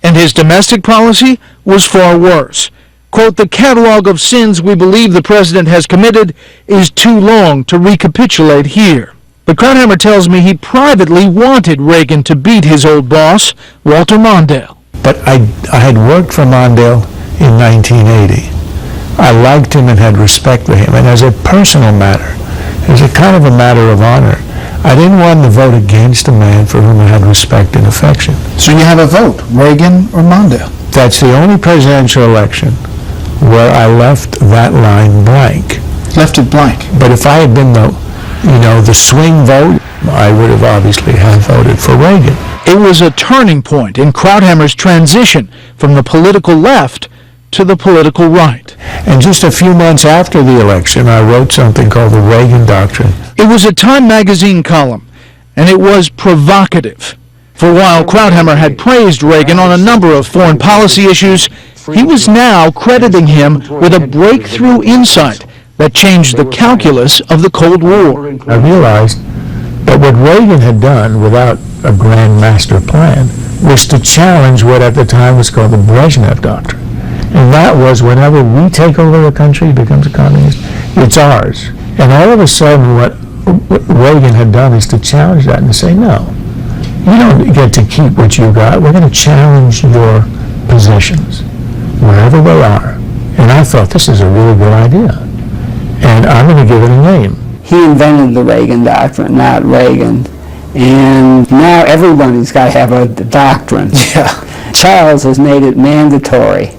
and his domestic policy was far worse. Quote, the catalog of sins we believe the president has committed is too long to recapitulate here. But Krauthammer tells me he privately wanted Reagan to beat his old boss, Walter Mondale. But I had worked for Mondale in 1980. I liked him and had respect for him. And as a personal matter, as a kind of a matter of honor, I didn't want to vote against a man for whom I had respect and affection. So you have a vote, Reagan or Mondale? That's the only presidential election where I left that line blank. Left it blank. But if I had been the swing vote, I would have obviously have voted for Reagan. It was a turning point in Krauthammer's transition from the political left to the political right. And just a few months after the election, I wrote something called the Reagan Doctrine. It was a Time magazine column, and it was provocative. For while Krauthammer had praised Reagan on a number of foreign policy issues, he was now crediting him with a breakthrough insight that changed the calculus of the Cold War. I realized that what Reagan had done without a grand master plan was to challenge what at the time was called the Brezhnev Doctrine. And that was, whenever we take over a country, becomes a communist, it's ours. And all of a sudden, what Reagan had done is to challenge that and to say, no, you don't get to keep what you got. We're going to challenge your positions, wherever they are. And I thought, this is a really good idea. And I'm going to give it a name. He invented the Reagan Doctrine, not Reagan. And now everybody's got to have a doctrine. Yeah. Charles has made it mandatory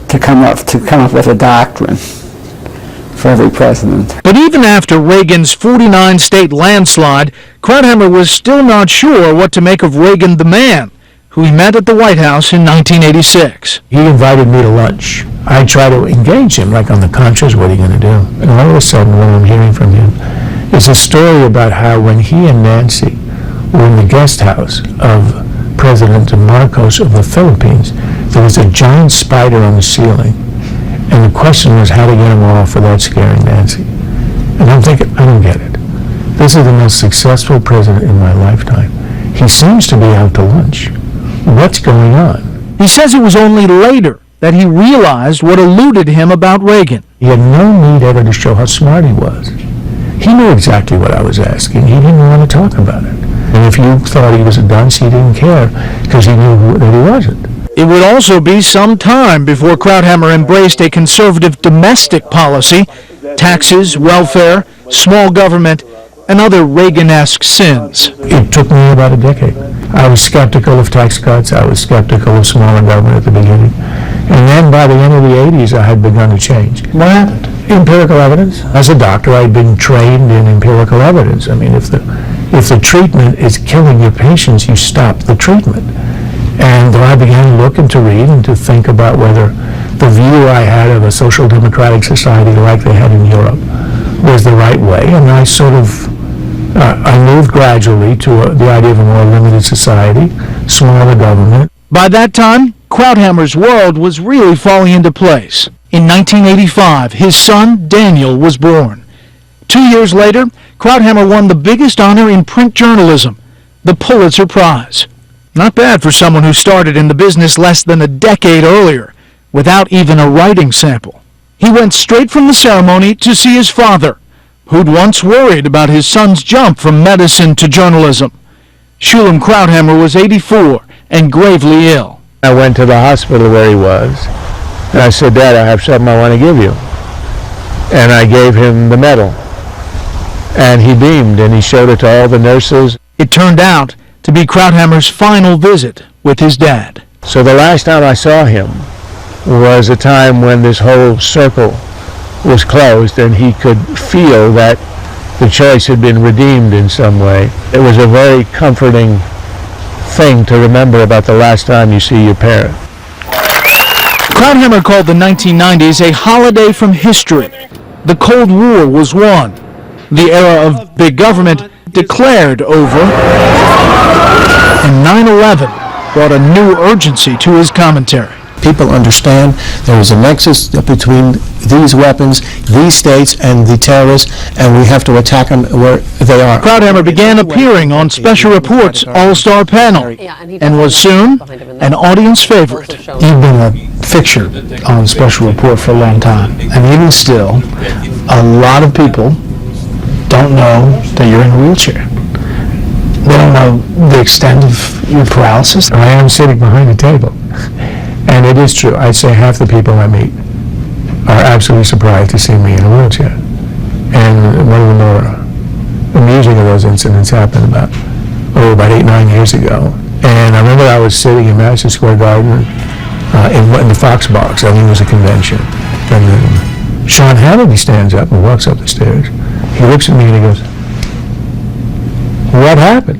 to come up with a doctrine for every president. But even after Reagan's 49-state landslide, Krauthammer was still not sure what to make of Reagan the man, who he met at the White House in 1986. He invited me to lunch. I tried to engage him, like on the conscious, what are you going to do? And all of a sudden, what I'm hearing from him is a story about how when he and Nancy were in the guest house of President Marcos of the Philippines, there was a giant spider on the ceiling. And the question was how to get him off without scaring Nancy. And I'm thinking, I don't get it. This is the most successful president in my lifetime. He seems to be out to lunch. What's going on? He says it was only later that he realized what eluded him about Reagan. He had no need ever to show how smart he was. He knew exactly what I was asking. He didn't want to talk about it. And if you thought he was a dunce, he didn't care because he knew that he wasn't. It would also be some time before Krauthammer embraced a conservative domestic policy, taxes, welfare, small government, and other Reagan-esque sins. It took me about a decade. I was skeptical of tax cuts. I was skeptical of smaller government at the beginning. And then by the end of the 80s, I had begun to change. What happened? Empirical evidence. As a doctor, I had been trained in empirical evidence. I mean, if the treatment is killing your patients, you stop the treatment. And I began to look and to read and to think about whether the view I had of a social democratic society like they had in Europe was the right way. And I sort of, I moved gradually to the idea of a more limited society, smaller government. By that time, Krauthammer's world was really falling into place. In 1985, his son, Daniel, was born. 2 years later, Krauthammer won the biggest honor in print journalism, the Pulitzer Prize. Not bad for someone who started in the business less than a decade earlier, without even a writing sample. He went straight from the ceremony to see his father, who'd once worried about his son's jump from medicine to journalism. Shulam Krauthammer was 84 and gravely ill. I went to the hospital where he was, and I said, Dad, I have something I want to give you. And I gave him the medal. And he beamed, and he showed it to all the nurses. It turned out to be Krauthammer's final visit with his dad. So the last time I saw him was a time when this whole circle was closed, and he could feel that the choice had been redeemed in some way. It was a very comforting thing to remember about the last time you see your parent. Krauthammer called the 1990s a holiday from history. The Cold War was won. The era of big government declared over, and 9/11 brought a new urgency to his commentary. People understand there is a nexus between these weapons, these states, and the terrorists, and we have to attack them where they are. Krauthammer began appearing on Special Report's All-Star panel and was soon an audience favorite. You've been a fixture on Special Report for a long time, and even still, a lot of people don't know that you're in a wheelchair. They don't know the extent of your paralysis. I am sitting behind a table. And it is true. I'd say half the people I meet are absolutely surprised to see me in a wheelchair. And one of the more amusing of those incidents happened about 8-9 years ago. And I remember I was sitting in Madison Square Garden in the Fox Box. I think it was a convention. And then Sean Hannity stands up and walks up the stairs. He looks at me and he goes, "What happened?"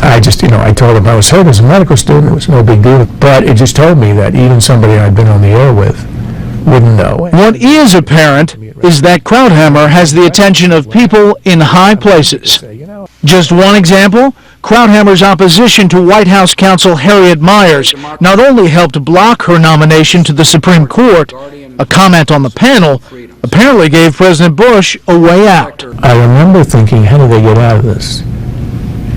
I just, I told him I was hurt as a medical student. It was no big deal. But it just told me that even somebody I'd been on the air with wouldn't know. What is apparent is that Krauthammer has the attention of people in high places. Just one example, Krauthammer's opposition to White House counsel Harriet Miers not only helped block her nomination to the Supreme Court, a comment on the panel apparently gave President Bush a way out. I remember thinking, how do they get out of this?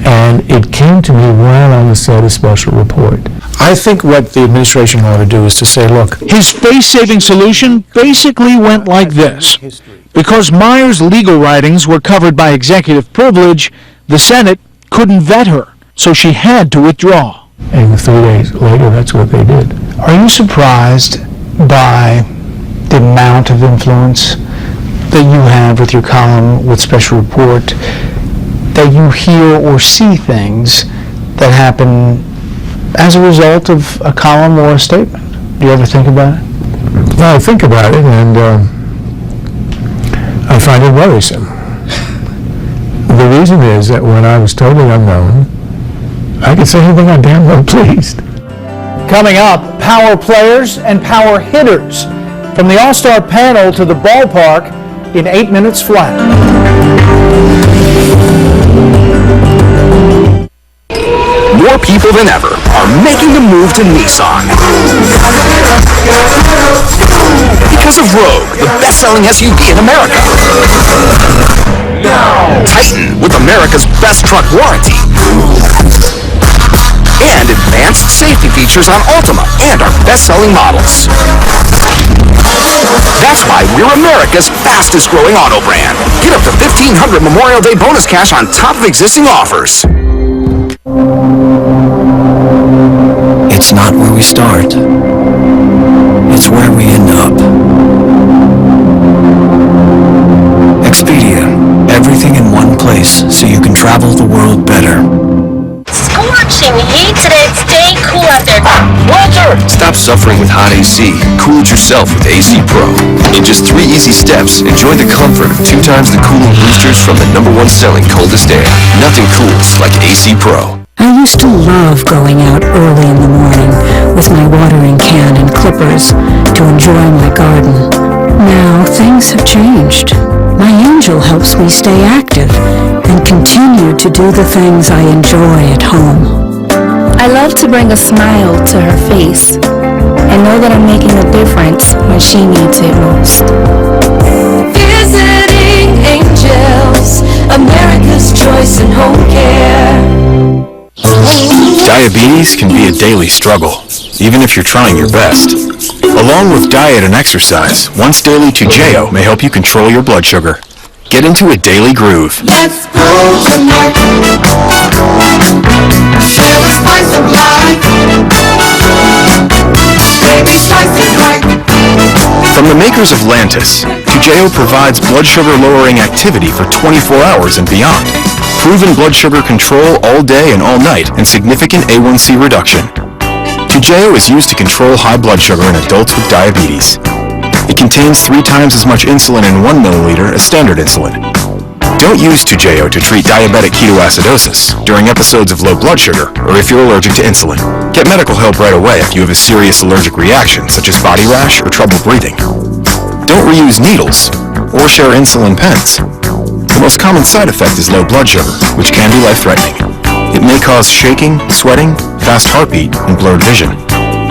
And it came to me while on the set of Special Report. I think what the administration ought to do is to say, look. His face-saving solution basically went like this. Because Miers' legal writings were covered by executive privilege, the Senate couldn't vet her, so she had to withdraw. And 3 days later, that's what they did. Are you surprised by the amount of influence that you have with your column with Special Report, that you hear or see things that happen as a result of a column or a statement? Do you ever think about it? Well, I think about it, and I find it worrisome. The reason is that when I was totally unknown, I could say anything I damn well pleased. Coming up, power players and power hitters. From the All-Star panel to the ballpark in 8 minutes flat. More people than ever are making the move to Nissan. Because of Rogue, the best-selling SUV in America. Titan, with America's best truck warranty. And advanced safety features on Altima and our best-selling models. That's why we're America's fastest-growing auto brand. Get up to $1,500 Memorial Day bonus cash on top of existing offers. It's not where we start. It's where we end up. Expedia. Everything in one place so you can travel the world better. Scorching heat today. Stay cool out there. Walter! Stop suffering with hot AC. Cool it yourself with AC Pro. In just 3 easy steps, enjoy the comfort of 2 times the cooling boosters from the #1 selling coldest air. Nothing cools like AC Pro. I used to love going out early in the morning with my watering can and clippers to enjoy my garden. Now things have changed. My angel helps me stay active and continue to do the things I enjoy at home. I love to bring a smile to her face and know that I'm making a difference when she needs it most. Visiting Angels, America's choice in home care. Diabetes can be a daily struggle, even if you're trying your best. Along with diet and exercise, Once Daily Toujeo may help you control your blood sugar. Get into a daily groove. Let's go tonight. Share the spice of life. Baby, slice it right. From the makers of Lantus, Toujeo provides blood sugar lowering activity for 24 hours and beyond. Proven blood sugar control all day and all night, and significant A1C reduction. Toujeo is used to control high blood sugar in adults with diabetes. It contains 3 times as much insulin in 1 milliliter as standard insulin. Don't use Toujeo to treat diabetic ketoacidosis during episodes of low blood sugar or if you're allergic to insulin. Get medical help right away if you have a serious allergic reaction, such as body rash or trouble breathing. Don't reuse needles or share insulin pens. The most common side effect is low blood sugar, which can be life-threatening. It may cause shaking, sweating, fast heartbeat, and blurred vision.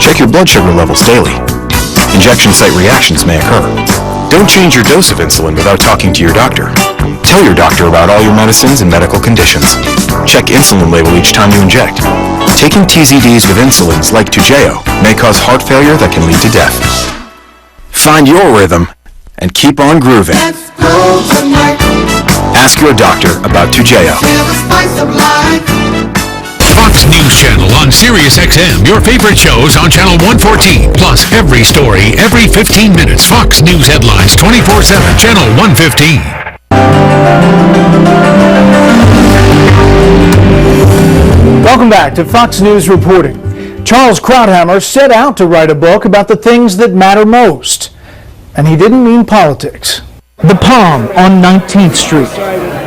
Check your blood sugar levels daily. Injection site reactions may occur. Don't change your dose of insulin without talking to your doctor. Tell your doctor about all your medicines and medical conditions. Check insulin label each time you inject. Taking TZDs with insulins like Toujeo may cause heart failure that can lead to death. Find your rhythm and keep on grooving. Ask your doctor about Toujeo. Fox News Channel on Sirius XM. Your favorite shows on Channel 114. Plus every story, every 15 minutes. Fox News headlines 24/7. Channel 115. Welcome back to Fox News Reporting. Charles Krauthammer set out to write a book about the things that matter most. And he didn't mean politics. The Palm on 19th Street,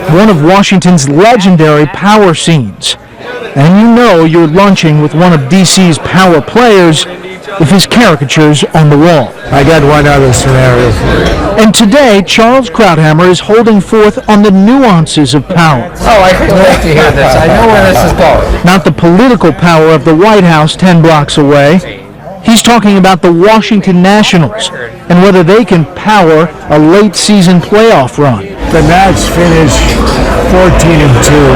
one of Washington's legendary power scenes. And you know you're lunching with one of DC's power players if his caricature's on the wall. I got one other scenario for you. And today, Charles Krauthammer is holding forth on the nuances of power. Oh, I couldn't wait to hear this. I know where this is going. Not the political power of the White House 10 blocks away. He's talking about the Washington Nationals and whether they can power a late-season playoff run. The Nats finished 14-2.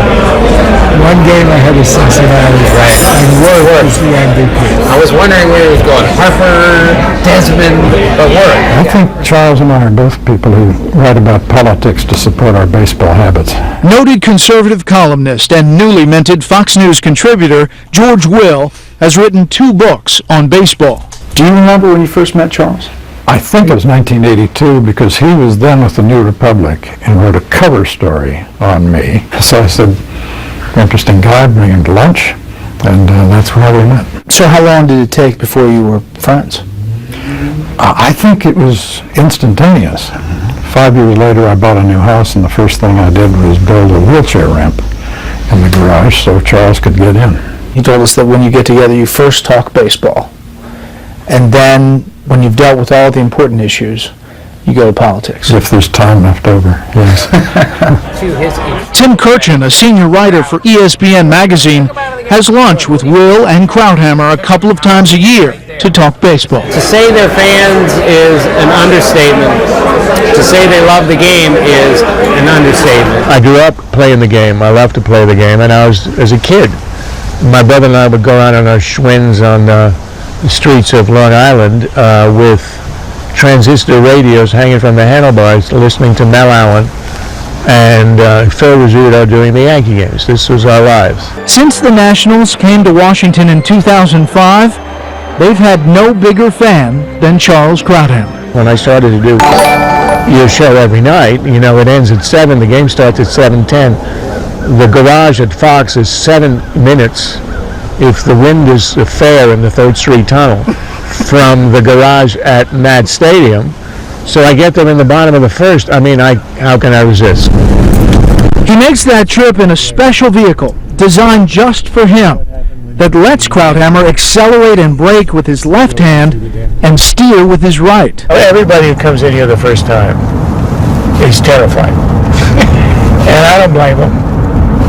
One game ahead of Cincinnati. Right. And Worth is the MVP. I was wondering where he was going. Harper, Desmond, but Worth. I think Charles and I are both people who write about politics to support our baseball habits. Noted conservative columnist and newly minted Fox News contributor George Will has written 2 books on baseball. Do you remember when you first met Charles? I think it was 1982 because he was then with the New Republic and wrote a cover story on me. So I said, interesting guy, bring him to lunch, and that's where we met. So how long did it take before you were friends? I think it was instantaneous. 5 years later, I bought a new house, and the first thing I did was build a wheelchair ramp in the garage so Charles could get in. He told us that when you get together, you first talk baseball, and then when you've dealt with all the important issues, you go to politics. If there's time left over, yes. Tim Kirchin, a senior writer for ESPN magazine, has lunch with Will and Krauthammer a couple of times a year to talk baseball. To say they're fans is an understatement. To say they love the game is an understatement. I grew up playing the game. I loved to play the game, and as a kid, my brother and I would go out on our Schwinns on the streets of Long Island with transistor radios hanging from the handlebars, listening to Mel Allen and Phil Rizzuto doing the Yankee games. This was our lives. Since the Nationals came to Washington in 2005, they've had no bigger fan than Charles Krauthammer. When I started to do your show every night, you know, it ends at 7, the game starts at 7:10. The garage at Fox is 7 minutes if the wind is fair in the 3rd Street Tunnel from the garage at Nat Stadium. So I get there in the bottom of the 1st. I mean, how can I resist? He makes that trip in a special vehicle designed just for him that lets Krauthammer accelerate and brake with his left hand and steer with his right. Everybody who comes in here the first time is terrified. And I don't blame them.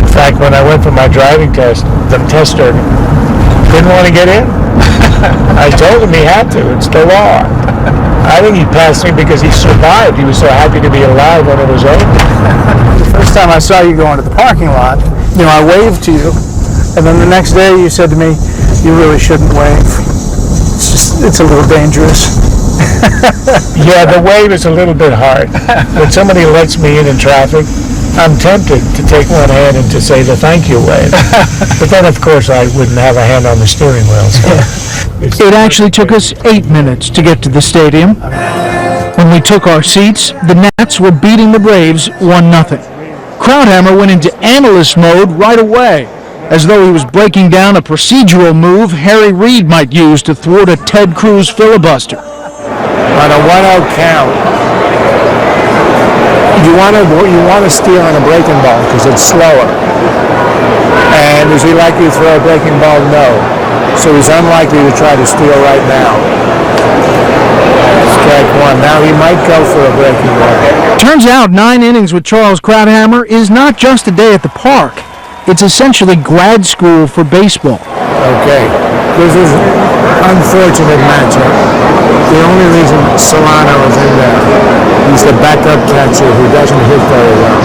In fact, when I went for my driving test, the tester didn't want to get in. I told him he had to. It's the law. I think he passed me because he survived. He was so happy to be alive when it was over. The first time I saw you go into the parking lot, you know, I waved to you, and then the next day you said to me, you really shouldn't wave. It's a little dangerous. Yeah, the wave is a little bit hard. When somebody lets me in traffic, I'm tempted to take one hand and to say the thank you wave. But then, of course, I wouldn't have a hand on the steering wheel. So. It actually took us 8 minutes to get to the stadium. When we took our seats, the Nats were beating the Braves 1-0. Krauthammer went into analyst mode right away, as though he was breaking down a procedural move Harry Reid might use to thwart a Ted Cruz filibuster. On a 1-0 count, you want to steal on a breaking ball because it's slower. And is he likely to throw a breaking ball? No. So he's unlikely to try to steal right now. Strike one. Now he might go for a breaking ball. Turns out 9 innings with Charles Krauthammer is not just a day at the park. It's essentially grad school for baseball. Okay. This is an unfortunate matchup. The only reason Solano is in there, he's the backup catcher who doesn't hit very well.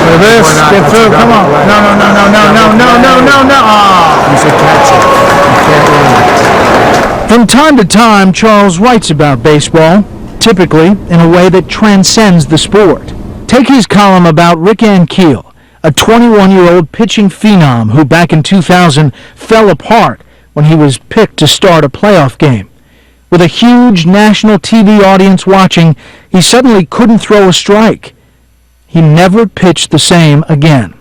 For this, get through, come on. No. He's a catcher. You can't win. From time to time, Charles writes about baseball, typically in a way that transcends the sport. Take his column about Rick Ankiel, a 21-year-old pitching phenom who back in 2000 fell apart when he was picked to start a playoff game. With a huge national TV audience watching, he suddenly couldn't throw a strike. He never pitched the same again.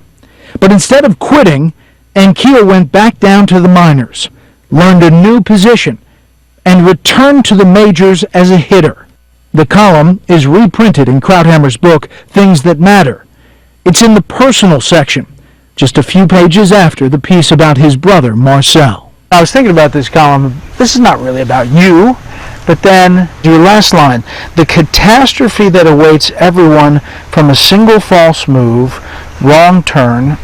But instead of quitting, Ankiel went back down to the minors, learned a new position, and returned to the majors as a hitter. The column is reprinted in Krauthammer's book, Things That Matter. It's in the personal section, just a few pages after the piece about his brother, Marcel. I was thinking about this column. This is not really about you, but then your last line, the catastrophe that awaits everyone from a single false move, wrong turn,